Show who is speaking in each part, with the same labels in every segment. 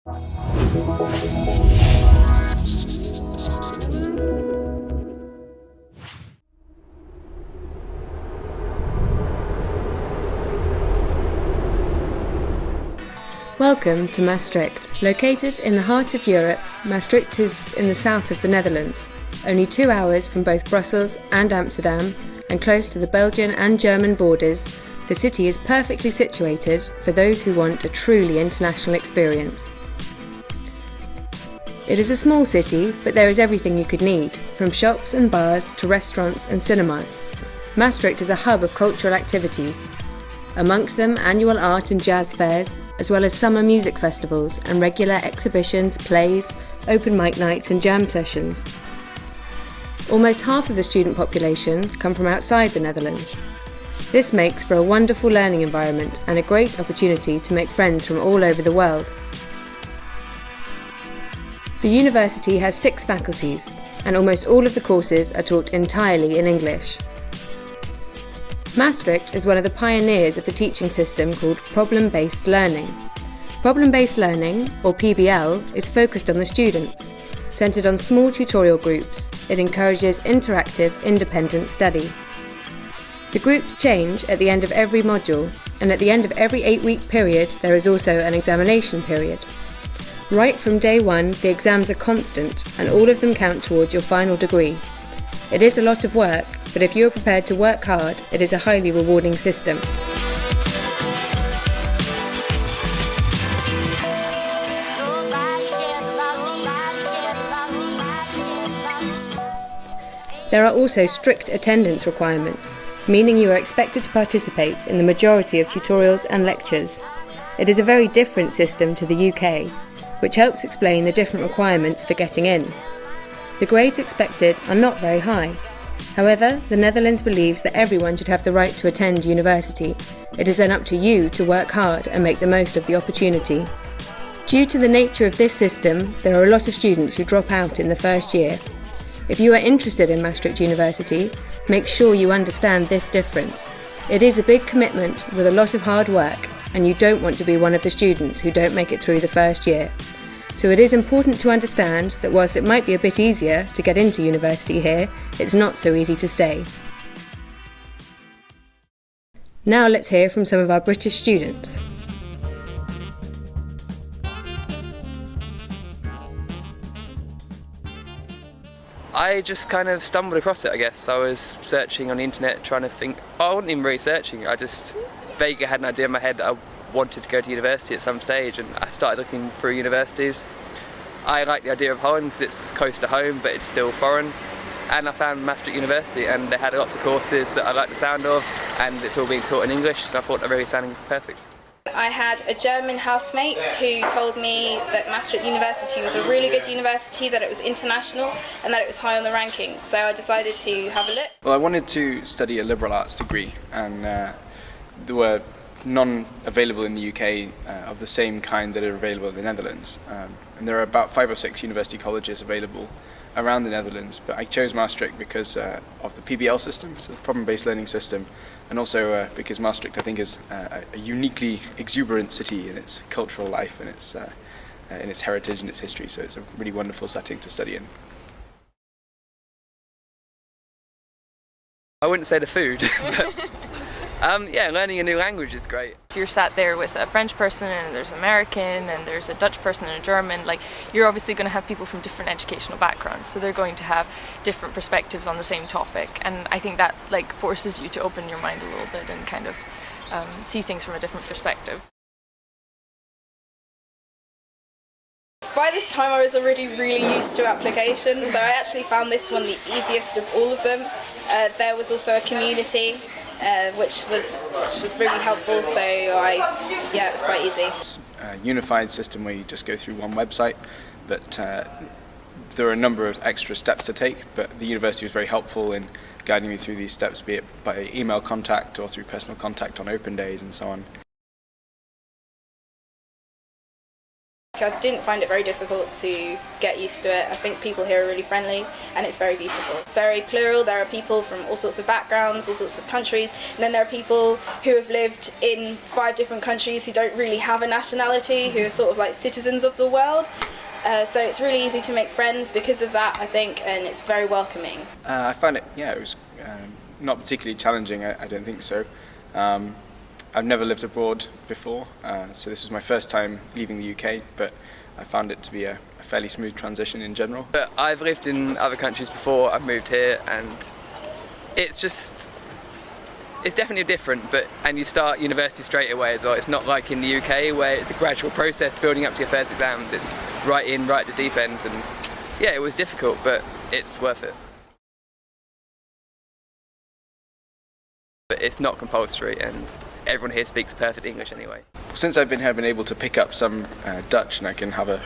Speaker 1: Welcome to Maastricht. Located in the heart of Europe, Maastricht is in the south of the Netherlands, only 2 hours from both Brussels and Amsterdam, and close to the Belgian and German borders. The city is perfectly situated for those who want a truly international experience. It is a small city, but there is everything you could need, from shops and bars to restaurants and cinemas. Maastricht is a hub of cultural activities. Amongst them, annual art and jazz fairs, as well as summer music festivals and regular exhibitions, plays, open mic nights and jam sessions. Almost half of the student population come from outside the Netherlands. This makes for a wonderful learning environment and a great opportunity to make friends from all over the world. The university has 6 faculties, and almost all of the courses are taught entirely in English. Maastricht is one of the pioneers of the teaching system called problem-based learning. Problem-based learning, or PBL, is focused on the students. Centred on small tutorial groups, it encourages interactive, independent study. The groups change at the end of every module, and at the end of every 8-week period there is also an examination period. Right from day one, the exams are constant, and all of them count towards your final degree. It is a lot of work, but if you are prepared to work hard, it is a highly rewarding system. There are also strict attendance requirements, meaning you are expected to participate in the majority of tutorials and lectures. It is a very different system to the UK, which helps explain the different requirements for getting in. The grades expected are not very high. However, the Netherlands believes that everyone should have the right to attend university. It is then up to you to work hard and make the most of the opportunity. Due to the nature of this system, there are a lot of students who drop out in the first year. If you are interested in Maastricht University, make sure you understand this difference. It is a big commitment with a lot of hard work, and you don't want to be one of the students who don't make it through the first year. So it is important to understand that whilst it might be a bit easier to get into university here, it's not so easy to stay. Now let's hear from some of our British students.
Speaker 2: I just kind of stumbled across it, I guess. I was searching on the internet trying to think, I wasn't even really searching, I just vaguely had an idea in my head that I wanted to go to university at some stage, and I started looking through universities. I like the idea of Holland because it's close to home but it's still foreign, and I found Maastricht University and they had lots of courses that I like the sound of, and it's all being taught in English, so I thought that really sounded perfect.
Speaker 3: I had a German housemate who told me that Maastricht University was a really good university, that it was international and that it was high on the rankings, so I decided to have a look.
Speaker 4: Well, I wanted to study a liberal arts degree, and there were none available in the UK of the same kind that are available in the Netherlands. And there are about 5 or 6 university colleges available around the Netherlands, but I chose Maastricht because of the PBL system, so the problem-based learning system, and also because Maastricht, I think, is a uniquely exuberant city in its cultural life and in its heritage and its history, so it's a really wonderful setting to study in.
Speaker 2: I wouldn't say the food, but yeah, learning a new language is great.
Speaker 5: If you're sat there with a French person and there's an American and there's a Dutch person and a German, like, you're obviously going to have people from different educational backgrounds, so they're going to have different perspectives on the same topic, and I think that forces you to open your mind a little bit and kind of see things from a different perspective.
Speaker 3: By this time I was already really used to applications, so I actually found this one the easiest of all of them. There was also a community which was really helpful, so it was quite easy.
Speaker 4: It's a unified system where you just go through one website, but there are a number of extra steps to take, but the university was very helpful in guiding me through these steps, be it by email contact or through personal contact on open days and so on.
Speaker 3: I didn't find it very difficult to get used to it. I think people here are really friendly and it's very beautiful. Very plural, there are people from all sorts of backgrounds, all sorts of countries, and then there are people who have lived in 5 different countries who don't really have a nationality, who are sort of like citizens of the world. So it's really easy to make friends because of that, I think, and it's very welcoming.
Speaker 4: I found it, it was not particularly challenging, I don't think so. I've never lived abroad before, so this was my first time leaving the UK, but I found it to be a fairly smooth transition in general.
Speaker 2: But I've lived in other countries before, I've moved here, and it's definitely different, and you start university straight away as well. It's not like in the UK where it's a gradual process building up to your first exams. It's right at the deep end, and yeah, it was difficult, but it's worth it. But it's not compulsory, and everyone here speaks perfect English anyway.
Speaker 4: Since I've been here, I've been able to pick up some Dutch, and I can have a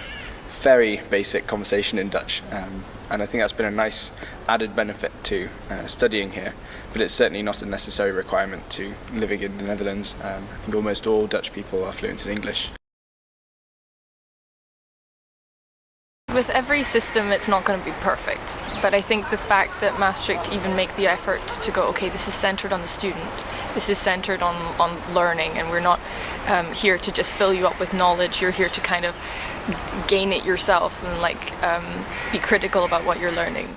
Speaker 4: very basic conversation in Dutch, and I think that's been a nice added benefit to studying here, but it's certainly not a necessary requirement to living in the Netherlands. I think almost all Dutch people are fluent in English.
Speaker 5: With every system, it's not going to be perfect, but I think the fact that Maastricht even make the effort to go, okay, this is centered on the student, this is centered on learning, and we're not here to just fill you up with knowledge, you're here to kind of gain it yourself and be critical about what you're learning.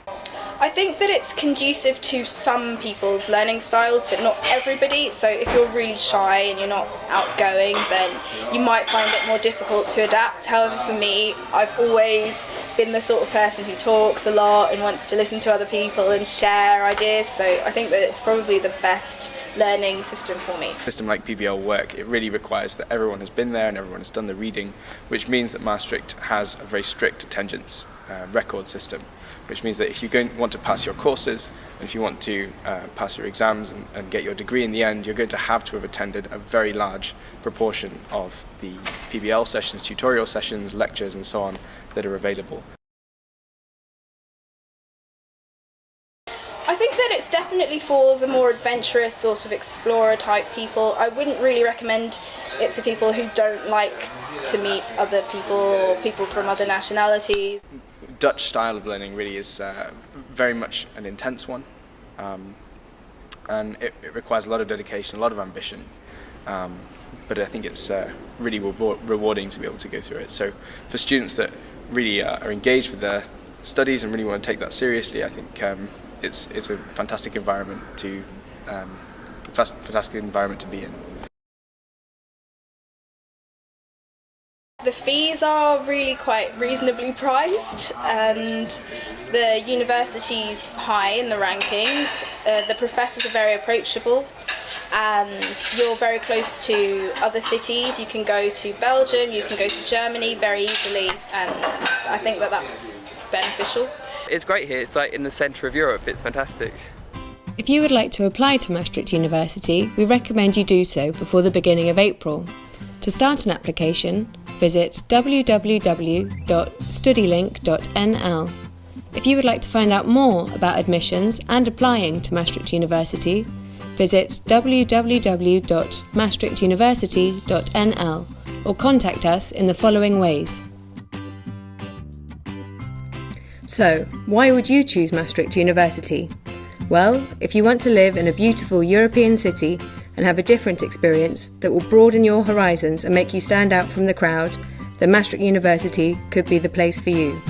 Speaker 3: I think that it's conducive to some people's learning styles, but not everybody. So if you're really shy and you're not outgoing, then you might find it more difficult to adapt. However, for me, I've always been the sort of person who talks a lot and wants to listen to other people and share ideas. So I think that it's probably the best learning system for me.
Speaker 4: A system like PBL work, it really requires that everyone has been there and everyone has done the reading, which means that Maastricht has a very strict attendance record system, which means that if you want to pass your courses, and if you want to pass your exams and get your degree in the end, you're going to have attended a very large proportion of the PBL sessions, tutorial sessions, lectures and so on that are available.
Speaker 3: I think that it's definitely for the more adventurous sort of explorer type people. I wouldn't really recommend it to people who don't like to meet other people or people from other nationalities.
Speaker 4: Dutch style of learning really is very much an intense one, and it requires a lot of dedication, a lot of ambition, but I think it's really rewarding to be able to go through it. So for students that really are engaged with their studies and really want to take that seriously, I think it's a fantastic environment to be in.
Speaker 3: The fees are really quite reasonably priced, and the university's high in the rankings. The professors are very approachable, and you're very close to other cities. You can go to Belgium, you can go to Germany very easily, and I think that that's beneficial.
Speaker 2: It's great here, it's like in the centre of Europe, it's fantastic.
Speaker 1: If you would like to apply to Maastricht University, we recommend you do so before the beginning of April. To start an application, visit www.studylink.nl. If you would like to find out more about admissions and applying to Maastricht University, visit www.maastrichtuniversity.nl or contact us in the following ways. So, why would you choose Maastricht University? Well, if you want to live in a beautiful European city and have a different experience that will broaden your horizons and make you stand out from the crowd, then Maastricht University could be the place for you.